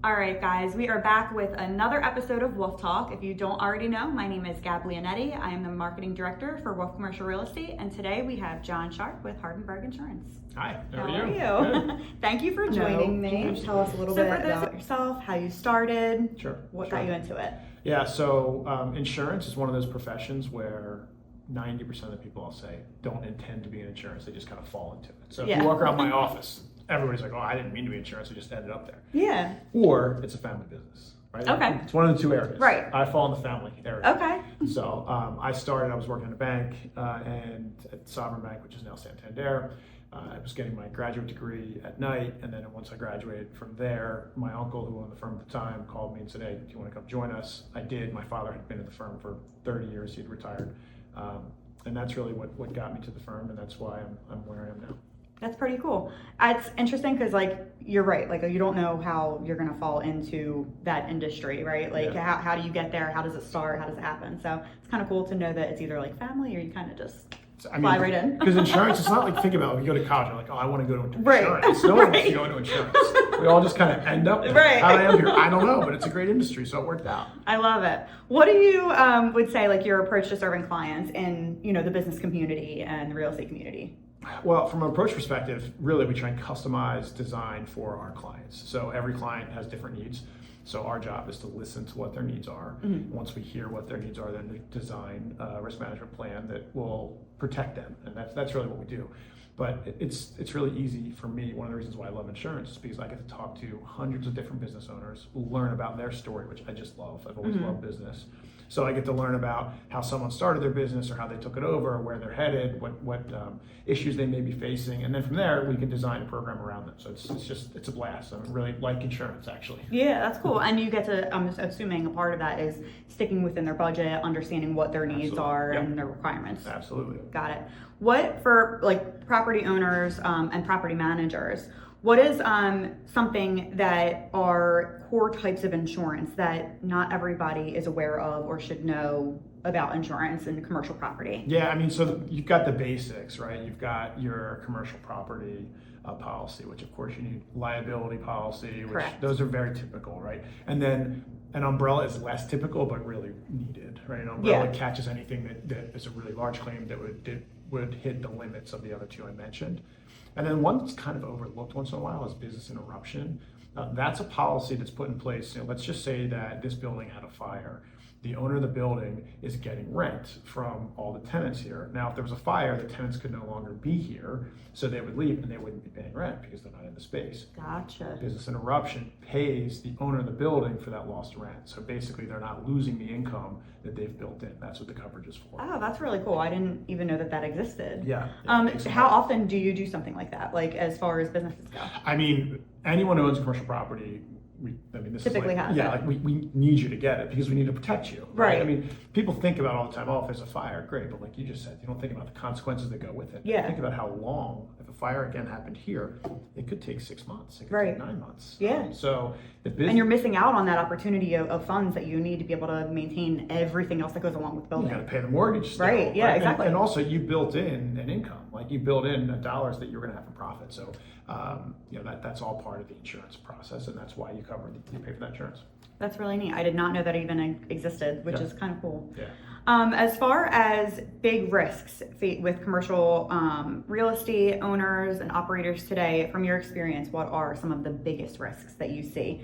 All right, guys, we are back with another episode of Wolf Talk. If you don't already know, my name is Gab Leonetti. I am the marketing director for Wolf Commercial Real Estate, and today we have John Sharp with Hardenbergh Insurance. Hi, how are you? Thank you for joining me. Can you tell us a little bit about yourself, how you started? Sure. What got you into it? Yeah, so insurance is one of those professions where 90% of the people, I'll say, don't intend to be in insurance. They just kind of fall into it. So if you walk around my office, everybody's like, oh, I didn't mean to be insurance. I just ended up there. Yeah. Or it's a family business, right? Okay. It's one of the two areas. Right. I fall in the family area. Okay. So I was working in a bank and at Sovereign Bank, which is now Santander. I was getting my graduate degree at night, and then once I graduated from there, my uncle, who owned the firm at the time, called me and said, hey, do you want to come join us? I did. My father had been in the firm for 30 years. He'd retired. And that's really what got me to the firm, and that's why I'm where I am now. That's pretty cool. It's interesting because, like, you're right. Like, you don't know how you're going to fall into that industry, right? Like, how do you get there? How does it start? How does it happen? So it's kind of cool to know that it's either like family or you kind of just fly right in. Because insurance, it's not like, think about it, you go to college, you're like, oh, I want to go into Right. insurance. No one wants to go into insurance. We all just kind of end up there. Right. How I am here, I don't know, but it's a great industry, so it worked out. I love it. What do you would say, like, your approach to serving clients in, the business community and the real estate community? Well, from an approach perspective, really we try and customize design for our clients. So every client has different needs. So our job is to listen to what their needs are. Mm-hmm. Once we hear what their needs are, then to design a risk management plan that will protect them. And that's really what we do. But it's really easy for me. One of the reasons why I love insurance is because I get to talk to hundreds of different business owners, learn about their story, which I just love. I've always loved business. So I get to learn about how someone started their business or how they took it over, where they're headed, what issues they may be facing. And then from there, we can design a program around them. So it's a blast. I really like insurance, actually. Yeah, that's cool. And you get to, I'm assuming a part of that is sticking within their budget, understanding what their needs are and their requirements. Absolutely. Got it. What for, like, property owners and property managers, what is something that are core types of insurance that not everybody is aware of or should know about insurance and commercial property? Yeah, I mean, so you've got the basics, right? You've got your commercial property policy, which of course you need liability policy, which Correct. Those are very typical, right? And then an umbrella is less typical, but really needed, right? An umbrella catches anything that is a really large claim that would hit the limits of the other two I mentioned. And then one that's kind of overlooked once in a while is business interruption. That's a policy that's put in place. Let's just say that this building had a fire. The owner of the building is getting rent from all the tenants here. Now, if there was a fire, the tenants could no longer be here, so they would leave and they wouldn't be paying rent because they're not in the space. Gotcha. Business interruption pays the owner of the building for that lost rent. So basically, they're not losing the income that they've built in. That's what the coverage is for. Oh, that's really cool. I didn't even know that existed. Yeah. How often do you do something like that, like as far as businesses go? I mean, anyone who owns commercial property, this typically is like, has like we need you to get it because we need to protect you. Right. I mean, people think about all the time, oh, if there's a fire, great, but like you just said, you don't think about the consequences that go with it. Yeah. Think about how long, if a fire again happened here, it could take 6 months, it could take 9 months. Yeah. So the and you're missing out on that opportunity of funds that you need to be able to maintain everything else that goes along with the building. You got to pay the mortgage still, right? Yeah, exactly. And also you built in an income, like you built in dollars that you're going to have in profit. So that's all part of the insurance process, and that's why you pay for that insurance. That's really neat. I did not know that even existed, which is kind of cool. Yeah. As far as big risks with commercial real estate owners and operators today, from your experience, what are some of the biggest risks that you see?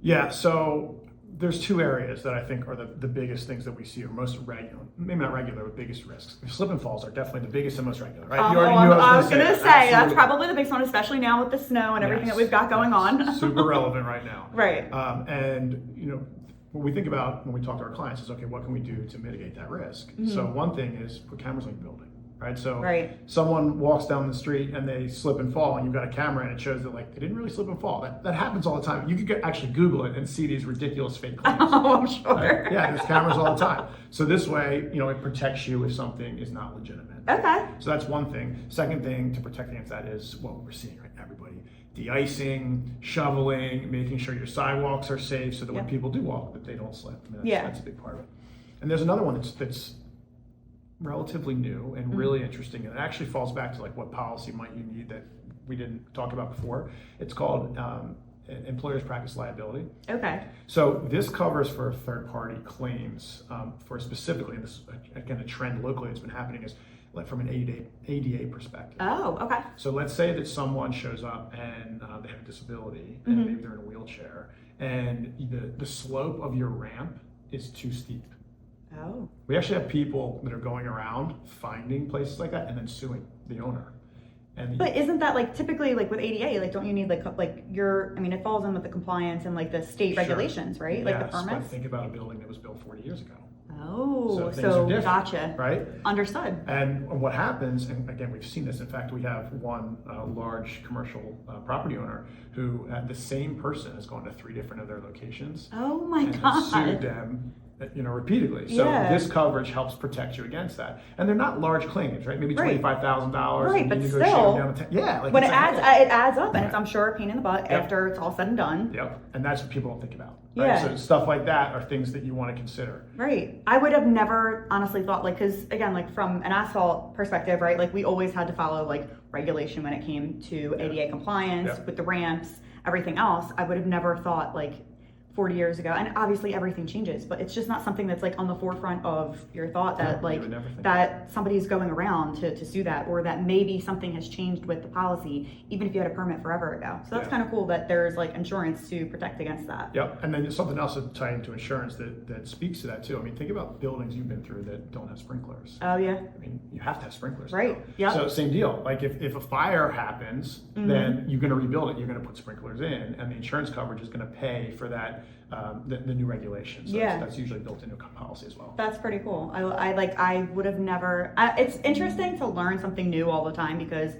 Yeah, so there's two areas that I think are the biggest things that we see, or most regular, maybe not regular, but biggest risks. Slip and falls are definitely the biggest and most regular, right? I was going to say that's probably the biggest one, especially now with the snow and everything that we've got going on. Super relevant right now. Right. And what we think about when we talk to our clients is, okay, what can we do to mitigate that risk? Mm-hmm. So one thing is put cameras on your building. Right, so someone walks down the street and they slip and fall, and you've got a camera and it shows that like they didn't really slip and fall. That happens all the time. You could actually Google it and see these ridiculous fake claims. Oh, I'm sure. Right? Yeah, there's cameras all the time. So this way, it protects you if something is not legitimate. Okay. So that's one thing. Second thing to protect against that is what we're seeing, right? Everybody de-icing, shoveling, making sure your sidewalks are safe so that when people do walk, that they don't slip. That's a big part of it. And there's another one that's relatively new and really interesting, and it actually falls back to like what policy might you need that we didn't talk about before. It's called employer's practice liability. Okay. So this covers for third-party claims for specifically, and this again a trend locally that's been happening is like from an ADA perspective. Oh, okay. So let's say that someone shows up and they have a disability and maybe they're in a wheelchair and the slope of your ramp is too steep. Oh. We actually have people that are going around finding places like that and then suing the owner. And But isn't that like typically like with ADA, like don't you need like I mean, it falls in with the compliance and like the state Sure. regulations, right? Like the Yes, but permits? think about a building that was built 40 years ago. Oh, things are so different, gotcha. right? Understood. And what happens, and again, we've seen this. In fact, we have one large commercial property owner who the same person has gone to 3 different of their locations Oh my and has sued God. them, repeatedly. So Yeah. this coverage helps protect you against that. And they're not large claims, right? Maybe Right. $25,000. Right, and but you negotiate still, them down to 10. Yeah, like When it's it a adds, headache. it adds up, and it's Right. I'm sure a pain in the butt Yep. after it's all said and done. Yep, and that's what people don't think about. Right? Yeah. So stuff like that are things that you want to consider. Right. I would have never honestly thought like, because again, like from an asphalt perspective, right? Like we always had to follow like regulation when it came to ADA compliance Yeah. with the ramps, everything else. I would have never thought like 40 years ago, and obviously everything changes, but it's just not something that's like on the forefront of your thought that You like would never think. that somebody's going around to sue that, or that maybe something has changed with the policy, even if you had a permit forever ago. So that's Yeah. kind of cool that there's like insurance to protect against that. Yep, and then something else to tie into insurance that speaks to that too. I mean, think about buildings you've been through that don't have sprinklers. Oh yeah. I mean, you have to have sprinklers. Right, now. yep. So same deal. Like if a fire happens, then you're going to rebuild it. You're going to put sprinklers in, and the insurance coverage is going to pay for that. The new regulations. So Yeah. that's usually built into a policy as well. That's pretty cool. I would have never. It's interesting to learn something new all the time because,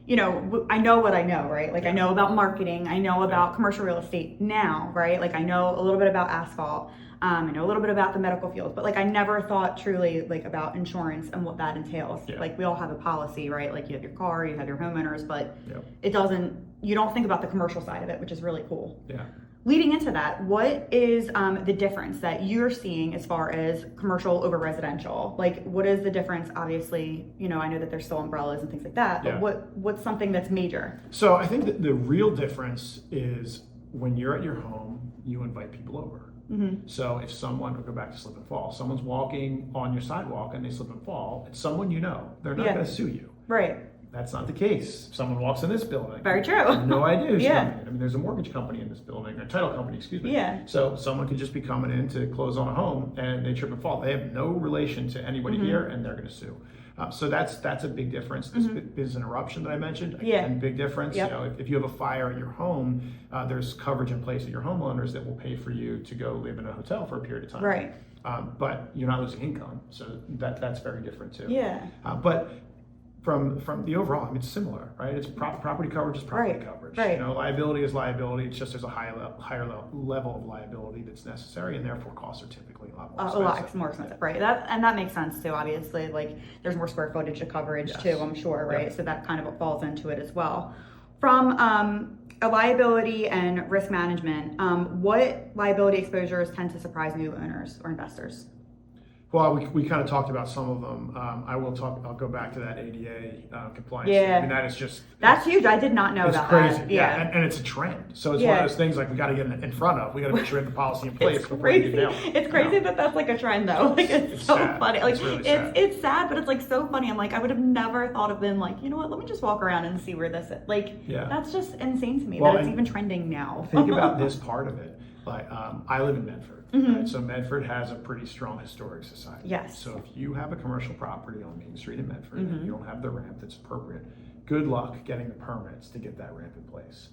I know what I know, right? Like I know about marketing, I know about commercial real estate now, right? Like I know a little bit about asphalt, I know a little bit about the medical field, but like I never thought truly like about insurance and what that entails. Yeah. Like we all have a policy, right? Like you have your car, you have your homeowners, but Yep. it doesn't. You don't think about the commercial side of it, which is really cool. Yeah. Leading into that, what is the difference that you're seeing as far as commercial over residential? Like, what is the difference? Obviously, I know that there's still umbrellas and things like that, but Yeah. what's something that's major? So I think that the real difference is when you're at your home, you invite people over. So if someone, we'll go back to slip and fall, someone's walking on your sidewalk and they slip and fall, it's someone you know. They're not Yeah. going to sue you. Right. That's not the case. Someone walks in this building. Very true. You have no idea who's Yeah. coming in. I mean, there's a mortgage company in this building, or title company, excuse me. Yeah. So someone could just be coming in to close on a home and they trip and fall. They have no relation to anybody here and they're going to sue. So that's a big difference. This business interruption that I mentioned, Yeah. again, big difference. Yep. If you have a fire at your home, there's coverage in place at your homeowners that will pay for you to go live in a hotel for a period of time. Right. But you're not losing income, so that's very different too. Yeah. But from the overall, I mean, it's similar, right? It's property coverage is property Right, coverage. right. Liability is liability. It's just there's a higher level of liability that's necessary, and therefore costs are typically a lot more A expensive. lot more expensive, right? That makes sense too. Obviously, like there's more square footage of coverage Yes. too. I'm sure, right? Yep. So that kind of falls into it as well. From a liability and risk management, what liability exposures tend to surprise new owners or investors? Well, we kind of talked about some of them. I'll go back to that ADA compliance. Yeah. I mean, that is just That's huge. I did not know it's about crazy. that. Yeah, and it's a trend. So it's one Yeah. of those things like we got to get in front of. We got to make sure we have the policy in place It's before we crazy. get down. It's crazy that that's like a trend though. Like it's so sad. funny. Like It's really sad. it's sad, but it's like so funny. I'm like, I would have never thought of been like, you know what? Let me just walk around and see where this is. Like, Yeah. that's just insane to me Well, that it's and even trending now. Think about this part of it. Like I live in Medford. Right? So Medford has a pretty strong historic society. Yes. So if you have a commercial property on Main Street in Medford and you don't have the ramp that's appropriate, good luck getting the permits to get that ramp in place.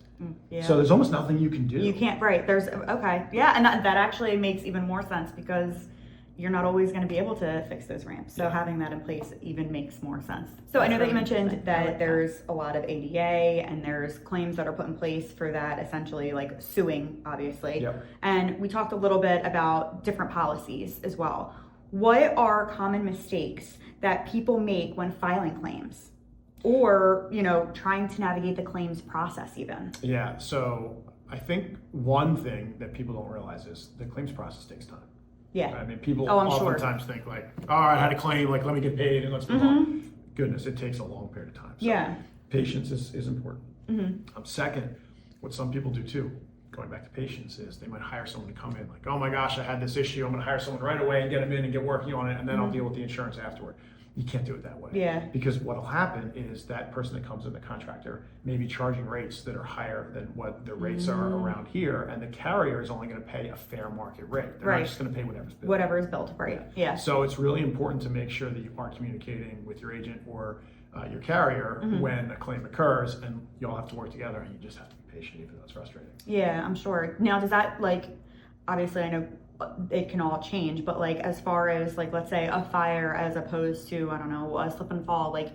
Yeah. So there's almost nothing you can do. You can't, right? There's okay, yeah, and that actually makes even more sense because you're not always going to be able to fix those ramps. So having that in place even makes more sense. So I know that you mentioned that there's a lot of ADA and there's claims that are put in place for that, essentially like suing, obviously. Yep. And we talked a little bit about different policies as well. What are common mistakes that people make when filing claims? Or, trying to navigate the claims process even? Yeah. So I think one thing that people don't realize is the claims process takes time. Yeah. I mean, people Oh, I'm sure. oftentimes think like, oh, I had a claim, like let me get paid and let's move on. Goodness, it takes a long period of time. So Yeah. patience is important. Second, what some people do too, going back to patients, is they might hire someone to come in like, oh my gosh, I had this issue, I'm going to hire someone right away and get them in and get working on it, and then I'll deal with the insurance afterward. You can't do it that way. Yeah. Because what will happen is that person that comes in, the contractor, may be charging rates that are higher than what the rates are around here, and the carrier is only going to pay a fair market rate. They're not just going to pay whatever's billed. Whatever is billed, right? Yeah. So it's really important to make sure that you are communicating with your agent or your carrier when a claim occurs, and you all have to work together, and you just have to be patient, even though it's frustrating. Yeah, I'm sure. Now, does that, like, obviously I know it can all change, but like as far as like, let's say a fire as opposed to, I don't know, a slip and fall, like,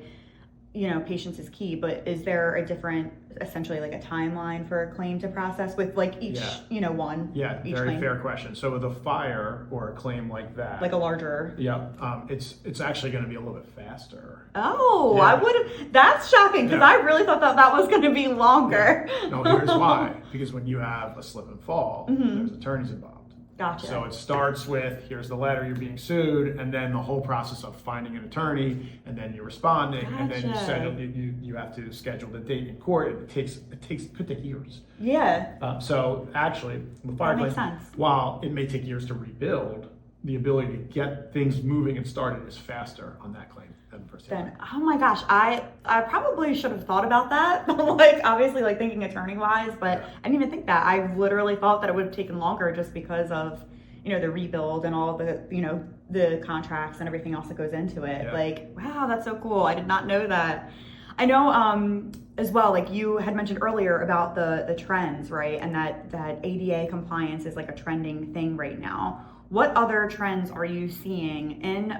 you know, patience is key, but is there a different, essentially like a timeline for a claim to process with like each, you know, one? Yeah, each very claim? fair question. So with a fire or a claim like that, Like a larger. yeah, it's actually going to be a little bit faster. Oh, Yeah. I would have, that's shocking because I really thought that was going to be longer. Yeah. No, here's why. Because when you have a slip and fall, there's attorneys involved. Gotcha. So it starts with, here's the letter, you're being sued, and then the whole process of finding an attorney, and then you're responding, and then you have to schedule the date in court. It could take years. Yeah. So actually, with fire That makes claims, sense. while it may take years to rebuild, the ability to get things moving and started is faster on that claim than the first Then, oh my gosh, I probably should have thought about that. Like, obviously, like thinking attorney wise, but I didn't even think that. I literally thought that it would have taken longer just because of, you know, the rebuild and all the, you know, the contracts and everything else that goes into it. Yeah. Like, wow, that's so cool. I did not know that. I know as well, like you had mentioned earlier about the trends, right? And that ADA compliance is like a trending thing right now. What other trends are you seeing in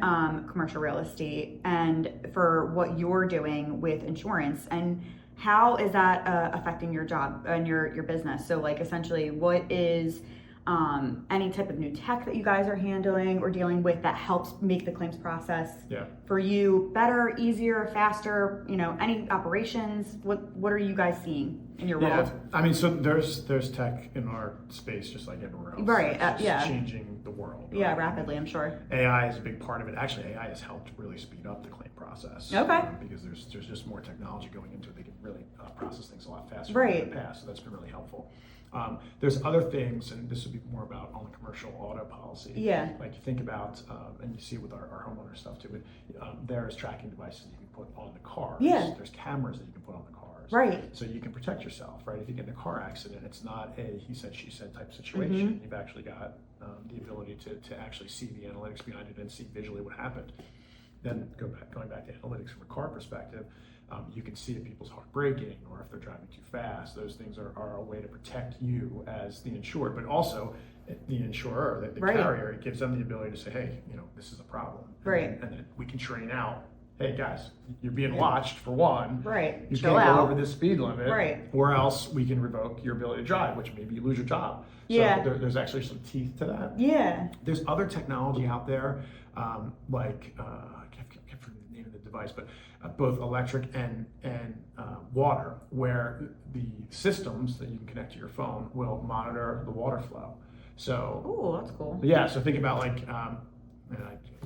commercial real estate and for what you're doing with insurance, and how is that affecting your job and your business? So like essentially what is any type of new tech that you guys are handling or dealing with that helps make the claims process for you better, easier, faster, you know, any operations? What are you guys seeing in your world? I mean, so there's tech in our space just like everywhere else. Right, It's just changing the world. Yeah, right? rapidly, I'm sure. AI is a big part of it. Actually, AI has helped really speed up the claim process. Okay. Because there's just more technology going into it. They can really process things a lot faster Right. than in the past. So that's been really helpful. There's other things, and this would be more about on the commercial auto policy. Yeah. Like you think about, and you see with our homeowner stuff too, but there's tracking devices that you can put on the cars. Yeah. There's cameras that you can put on the cars. Right. So you can protect yourself, right? If you get in a car accident, it's not a he said, she said type situation. You've actually got the ability to actually see the analytics behind it and see visually what happened. Then going back to analytics from a car perspective, you can see if people's heart breaking or if they're driving too fast. Those things are a way to protect you as the insured, but also the insurer, the carrier. It gives them the ability to say, hey, you know, this is a problem. And then we can train out, hey guys, you're being watched for one. Right. You Chill can't out. go over this speed limit. Right. Or else we can revoke your ability to drive, which maybe you lose your job. Yeah. So there's actually some teeth to that. Yeah. There's other technology out there, like I can't remember the name of the device, but both electric and water, where the systems that you can connect to your phone will monitor the water flow. So, Oh, that's cool. yeah. So think about like,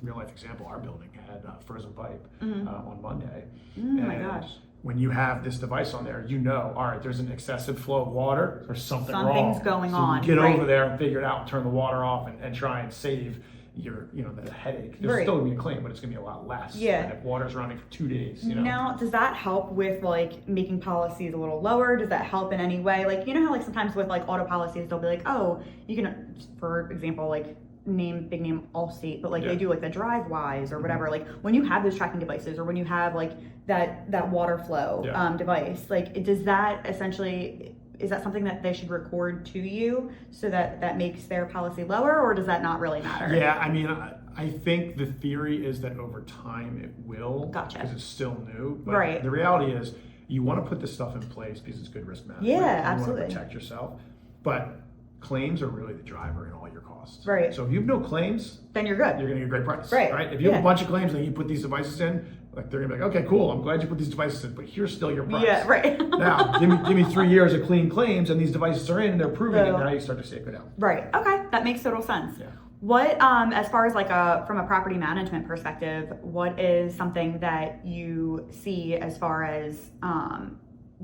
real life example. Our building had frozen pipe on Monday. Oh my And gosh. when you have this device on there, you know, all right, there's an excessive flow of water. There's something wrong. Something's going So on, you get right. over there and figure it out, and turn the water off, and try and save your, you know, the headache. There's Right. still gonna be a claim, but it's gonna be a lot less. Yeah. than if water's running for 2 days, you know. Now, does that help with like making policies a little lower? Does that help in any way? Like, you know how like sometimes with like auto policies, they'll be like, oh, you can, for example, like big name Allstate, but like they do like the DriveWise or whatever. Like when you have those tracking devices or when you have like that water flow device, like does that essentially, is that something that they should record to you so that makes their policy lower, or does that not really matter? Yeah, I mean, I think the theory is that over time it will. Gotcha. Because it's still new. But Right. the reality is you want to put this stuff in place because it's good risk management. Yeah, You absolutely. want to protect yourself. But claims are really the driver in all your costs. Right. So if you have no claims, Then you're good. you're going to get a great price. Right. If you have Yeah. a bunch of claims and you put these devices in, like they're going to be like, okay, cool, I'm glad you put these devices in, but here's still your price. Yeah, right. Now, give me 3 years of clean claims and these devices are in and they're proving it, now you start to see it go down. Right. Okay. That makes total sense. Yeah. What, as far as like from a property management perspective, what is something that you see as far as,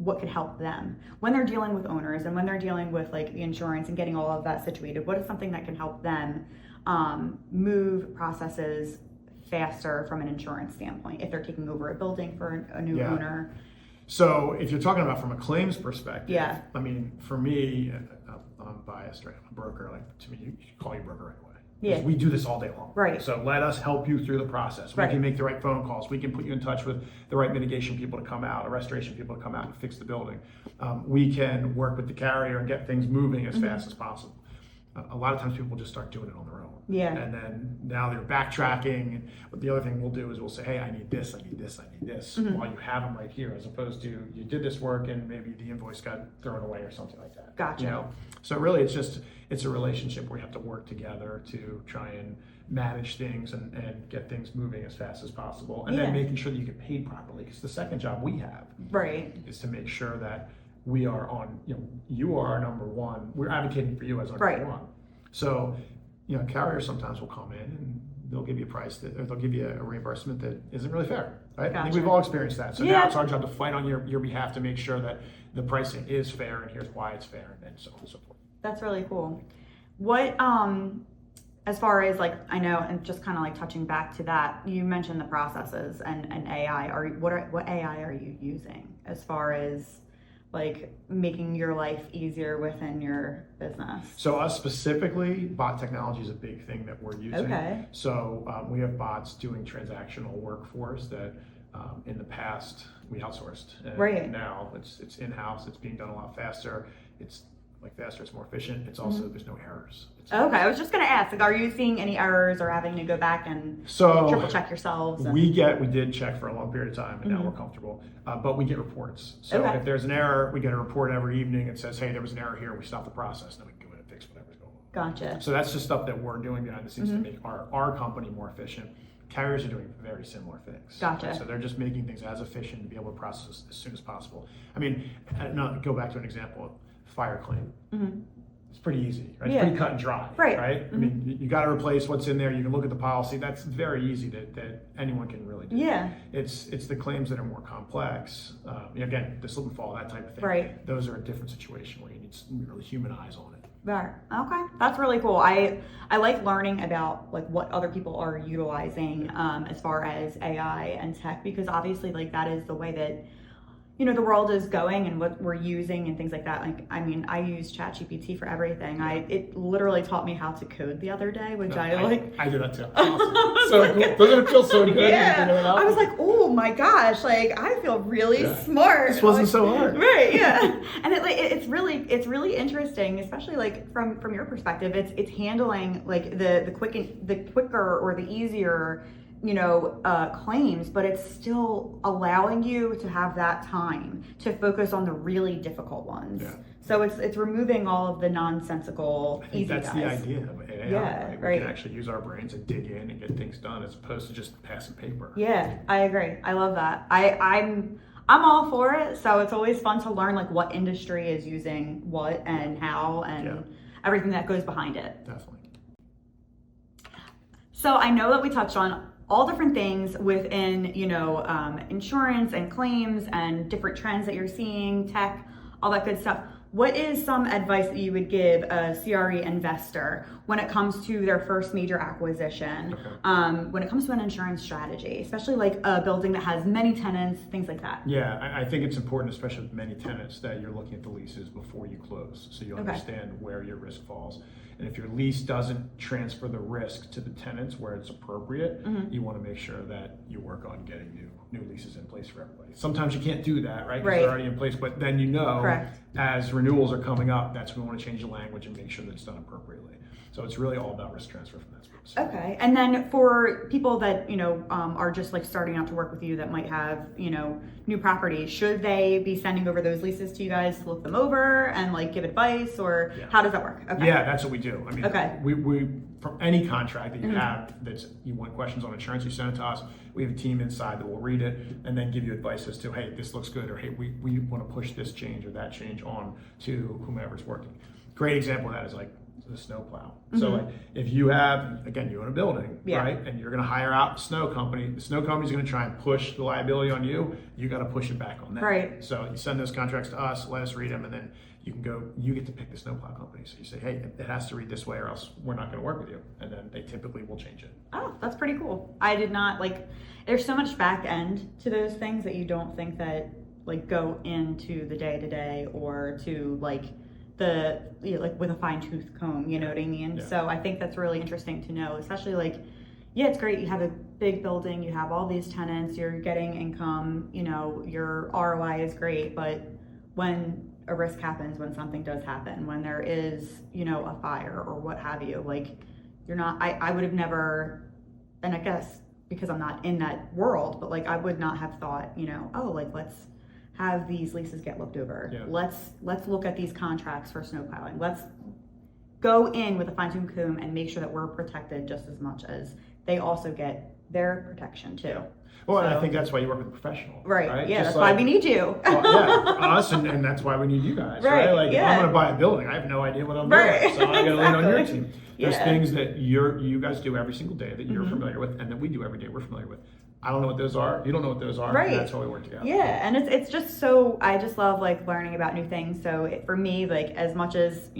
what could help them when they're dealing with owners and when they're dealing with like the insurance and getting all of that situated? What is something that can help them move processes faster from an insurance standpoint if they're taking over a building for a new owner? So if you're talking about from a claims perspective, Yeah. I mean, for me, I'm biased, right? I'm a broker. Like, to me, you should call your broker right away. Yeah. We do this all day long. Right. So let us help you through the process. We can make the right phone calls. We can put you in touch with the right mitigation people to come out, or restoration people to come out and fix the building. We can work with the carrier and get things moving as fast as possible. A lot of times people just start doing it on their own. Yeah. And then now they're backtracking. But the other thing we'll do is we'll say, hey, I need this, I need this, I need this, while you have them right here, as opposed to you did this work and maybe the invoice got thrown away or something like that. Gotcha. You know? So really it's a relationship where you have to work together to try and manage things and get things moving as fast as possible. And then making sure that you get paid properly. Because the second job we have is to make sure that we are on, you are our number one. We're advocating for you as our number one. So, carriers sometimes will come in and they'll give you a price or they'll give you a reimbursement that isn't really fair, right? Gotcha. I think we've all experienced that. So now it's our job to fight on your behalf to make sure that the pricing is fair and here's why it's fair and so on and so forth. That's really cool. What, as far as like, I know, and just kind of like touching back to that, you mentioned the processes and AI. What AI are you using as far as like making your life easier within your business? So us specifically, bot technology is a big thing that we're using. Okay. So we have bots doing transactional work for us that in the past we outsourced. And now it's in-house, it's being done a lot faster. It's faster, it's more efficient. It's also, there's no errors. Okay, I was just gonna ask, like, are you seeing any errors or having to go back and triple check yourselves? We did check for a long period of time and now we're comfortable, but we get reports. So if there's an error, we get a report every evening that says, hey, there was an error here, we stop the process, and then we can go in and fix whatever's going on. Gotcha. So that's just stuff that we're doing behind the scenes to make our company more efficient. Carriers are doing very similar things. Gotcha. So they're just making things as efficient to be able to process as soon as possible. I mean, go back to an example, fire claim. It's pretty easy, right? It's pretty cut and dry, right? I mean, you got to replace what's in there. You can look at the policy. That's very easy that anyone can really do. Yeah. It's the claims that are more complex. Again, the slip and fall, that type of thing. Right. Those are a different situation where you need some really human eyes on it. Right. Okay, that's really cool. I like learning about like what other people are utilizing as far as AI and tech, because obviously like that is the way that the world is going and what we're using and things like that. Like, I mean, I use ChatGPT for everything. It literally taught me how to code the other day, which I do that too. Awesome. So cool. Doesn't it feel so good? Yeah. I was like, oh my gosh, like I feel really smart. This wasn't so hard. Right. Yeah. And it's really interesting, especially like from your perspective. It's handling like the quicker or the easier claims, but it's still allowing you to have that time to focus on the really difficult ones. Yeah. So it's removing all of the nonsensical easy that's guys. The idea of AI, yeah, right? We can actually use our brains and dig in and get things done as opposed to just passing paper. Yeah, I agree. I love that. I'm all for it. So it's always fun to learn like what industry is using what and how and everything that goes behind it. Definitely. So I know that we touched on all different things within, insurance and claims and different trends that you're seeing, tech, all that good stuff. What is some advice that you would give a CRE investor when it comes to their first major acquisition, when it comes to an insurance strategy, especially like a building that has many tenants, things like that? Yeah, I think it's important, especially with many tenants, that you're looking at the leases before you close so you understand where your risk falls. And if your lease doesn't transfer the risk to the tenants where it's appropriate, you want to make sure that you work on getting new leases in place for everybody. Sometimes you can't do that, right? Because they're already in place, but then as renewals are coming up, that's when we want to change the language and make sure that it's done appropriately. So it's really all about risk transfer from that perspective. Okay, and then for people that are just like starting out to work with you that might have new properties, should they be sending over those leases to you guys to look them over and like give advice, or how does that work? Okay. Yeah, that's what we do. I mean, we from any contract that you have you want questions on insurance, you send it to us. We have a team inside that will read it and then give you advice as to, hey, this looks good, or hey, we want to push this change or that change on to whomever's working. Great example of that is like the snowplow. So like if you have, again, you own a building, right? And you're going to hire out the snow company is going to try and push the liability on you. You got to push it back on them. Right. So you send those contracts to us, let us read them, and then you get to pick the snowplow company. So you say, hey, it has to read this way or else we're not going to work with you. And then they typically will change it. Oh, that's pretty cool. I did not there's so much back end to those things that you don't think that go into the day to day or to with a fine tooth comb, you know what I mean? Yeah. So I think that's really interesting to know, especially it's great. You have a big building, you have all these tenants, you're getting income, your ROI is great, but when a risk happens, when something does happen, when there is, a fire or what have you, you're not, I would have never, and I guess because I'm not in that world, but I would not have thought, let's have these leases get looked over. Yeah. Let's look at these contracts for snow plowing. Let's go in with a fine-tooth comb and make sure that we're protected just as much as they also get their protection too. Well, and I think that's why you work with a professional. Right. Yeah, Just that's why we need you. Us, and that's why we need you guys. Right. If I'm going to buy a building, I have no idea what I'm doing. So I got to lean on your team. There's things that you guys do every single day that you're familiar with, and that we do every day we're familiar with. I don't know what those are. You don't know what those are. Right. And that's how we work together. Yeah, and it's just so, I just love learning about new things. So for me, as much as,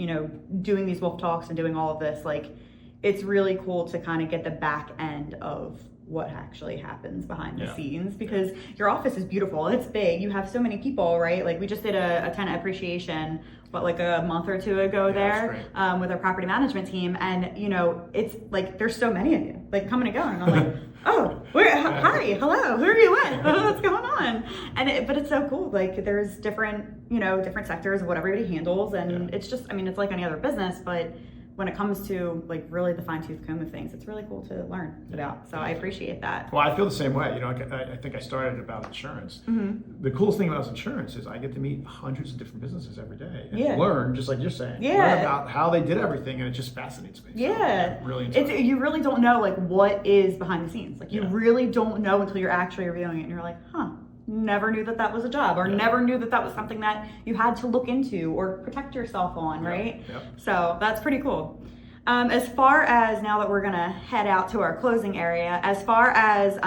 doing these wolf talks and doing all of this, it's really cool to kind of get the back end of what actually happens behind the scenes, because your office is beautiful. It's big. You have so many people, right? We just did a tenant appreciation, a month or two ago there with our property management team. And, it's there's so many of you coming and going. And I'm like, oh, hi, hello, who are you with? What's going on? But it's so cool. There's different, different sectors of what everybody handles. And it's just, it's like any other business, but when it comes to really the fine-tooth comb of things, it's really cool to learn about. So I appreciate that. Well, I feel the same way. I think I started about insurance. The coolest thing about insurance is I get to meet hundreds of different businesses every day and learn, just like you're saying, learn about how they did everything, and it just fascinates me. Yeah, so, really enjoy it. You really don't know what is behind the scenes. You really don't know until you're actually reviewing it, and you're like, huh. Never knew that was a job, or never knew that was something that you had to look into or protect yourself on, right? Yep. So that's pretty cool. As far as now that we're gonna head out to our closing area, as far as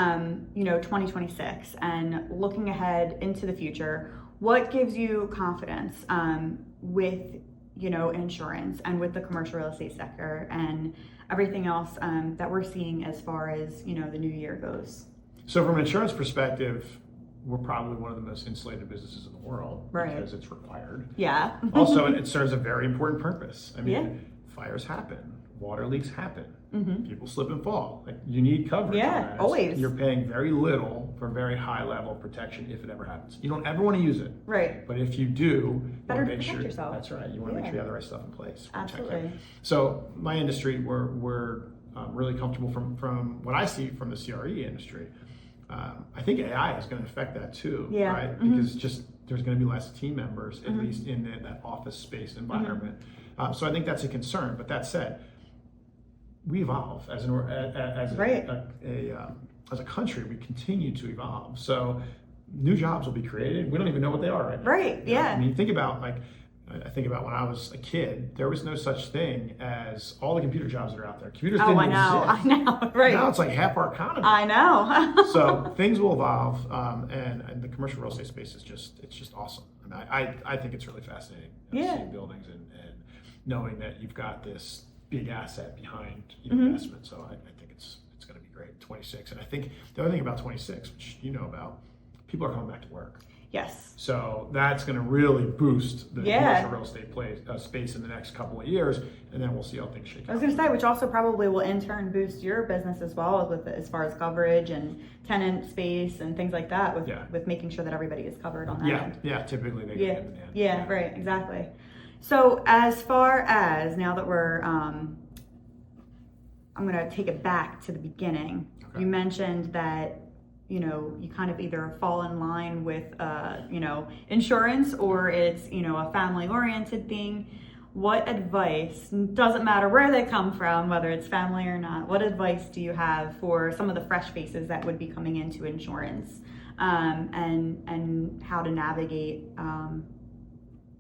2026 and looking ahead into the future, what gives you confidence with insurance and with the commercial real estate sector and everything else that we're seeing as far as the new year goes? So from an insurance perspective, we're probably one of the most insulated businesses in the world, right? Because it's required. Yeah. Also, it serves a very important purpose. Fires happen, water leaks happen, people slip and fall. You need coverage. Yeah, always. You're paying very little for very high level of protection if it ever happens. You don't ever want to use it, right? But if you do, better you want to make protect yourself. That's right. You want to make sure you have the right stuff in place. Absolutely. So my industry, we're really comfortable from what I see from the CRE industry. I think AI is going to affect that too, right? Because there's going to be less team members, at least in that office space environment. So I think that's a concern. But that said, we evolve as a country. We continue to evolve. So new jobs will be created. We don't even know what they are right now. Right. Yeah. Think about I think about when I was a kid, there was no such thing as all the computer jobs that are out there. Computers didn't exist. I know, right. Now it's half our economy. I know. So things will evolve, and the commercial real estate space is just awesome. I think it's really fascinating seeing buildings and knowing that you've got this big asset behind investment. So I think it's going to be great. 26, and I think the other thing about 26, which you know about, people are coming back to work. Yes. So that's going to really boost the commercial real estate space in the next couple of years, and then we'll see how things shake out. I was going to say, which also probably will in turn boost your business as well, as far as coverage and tenant space and things like that, with making sure that everybody is covered on that end. Yeah, typically they get in the end. Yeah, right, exactly. So as far as now that we're, I'm going to take it back to the beginning. Okay. You mentioned that you kind of either fall in line with, insurance, or it's, a family-oriented thing. What advice, doesn't matter where they come from, whether it's family or not, what advice do you have for some of the fresh faces that would be coming into insurance, and how to navigate,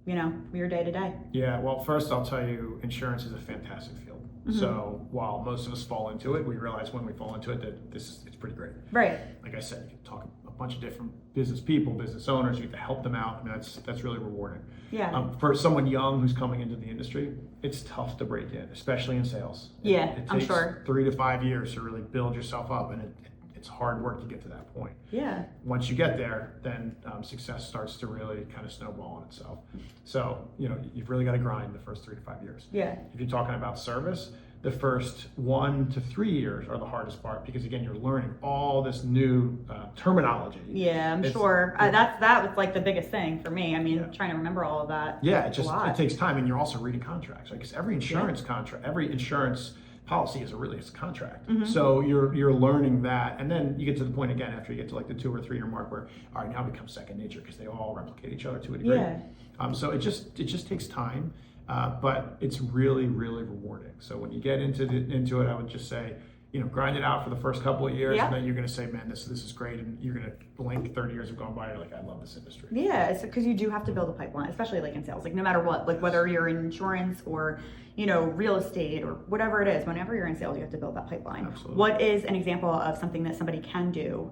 your day to day? Yeah, well, first I'll tell you, insurance is a fantastic field. So while most of us fall into it, we realize when we fall into it that it's pretty great. Right. Like I said, you can talk a bunch of different business people, business owners. You get to help them out. I mean, that's really rewarding. Yeah. For someone young who's coming into the industry, it's tough to break in, especially in sales. Yeah, it I'm takes sure. 3 to 5 years to really build yourself up, and it's hard work to get to that point. Yeah. Once you get there, then success starts to really kind of snowball on itself. So, you've really got to grind the first 3 to 5 years. Yeah. If you're talking about service, the first 1 to 3 years are the hardest part because, again, you're learning all this new terminology. Yeah, I'm sure. That was like the biggest thing for me. I mean, trying to remember all of that. Yeah, it takes time, and you're also reading contracts, right? Because every insurance policy is a contract. So you're learning that, and then you get to the point again after you get to like the 2 or 3 year mark where all right, now it becomes second nature because they all replicate each other to a degree. Yeah. So it just takes time, but it's really, really rewarding. So when you get into it, I would just say, grind it out for the first couple of years, and then you're going to say, man, this is great, and you're going to blink 30 years have gone by, you're like, I love this industry. Yeah, it's because you do have to build a pipeline, especially like in sales, like no matter what, like whether you're in insurance or, real estate or whatever it is, whenever you're in sales, you have to build that pipeline. Absolutely. What is an example of something that somebody can do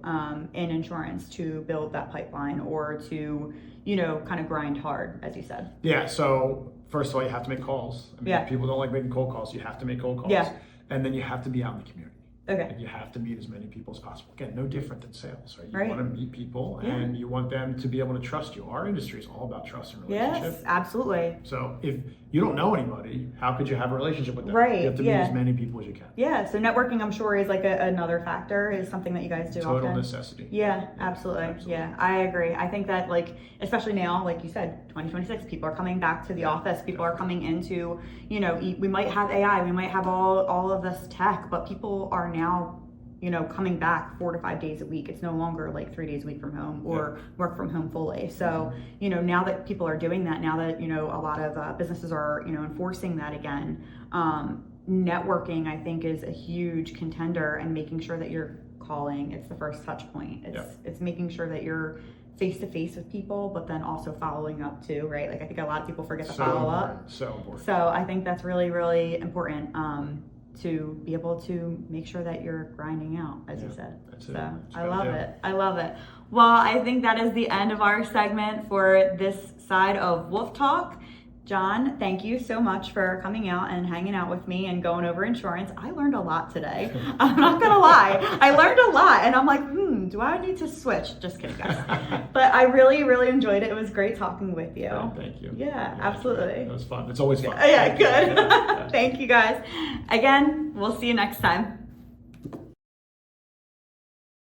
in insurance to build that pipeline or to, kind of grind hard, as you said? Yeah, so first of all, you have to make calls. I mean, people don't like making cold calls. You have to make cold calls. Yeah. And then you have to be out in the community. Okay. And you have to meet as many people as possible. Again, no different than sales, right? You Right. want to meet people and you want them to be able to trust you. Our industry is all about trust and relationship. Yes, absolutely. So if you don't know anybody, how could you have a relationship with them? Right, You have to meet as many people as you can. Yeah, so networking, I'm sure, is like another factor, is something that you guys do Total often. necessity. Yeah, absolutely. Yeah, I agree. I think that, like, especially now, like you said, 2026, people are coming back to the office. People are coming into, we might have AI, we might have all of this tech, but people are now, coming back 4 to 5 days a week. It's no longer like 3 days a week from home or work from home fully. So, now that people are doing that, now that, a lot of businesses are, enforcing that again, networking, I think, is a huge contender, and making sure that you're calling. It's the first touch point. It's making sure that you're face to face with people, but then also following up too, right? Like I think a lot of people forget to follow up. So important. So I think that's really, really important to be able to make sure that you're grinding out, as you said. That's it. So I love it. I love it. Well, I think that is the end of our segment for this side of Wolf Talk. John, thank you so much for coming out and hanging out with me and going over insurance. I learned a lot today. I'm not gonna lie. I learned a lot, and I'm like, do I need to switch? Just kidding, guys. But I really, really enjoyed it. It was great talking with you. Thank you. Yeah, absolutely. It was fun. It's always fun. Yeah, good. Thank you, guys. Again, we'll see you next time.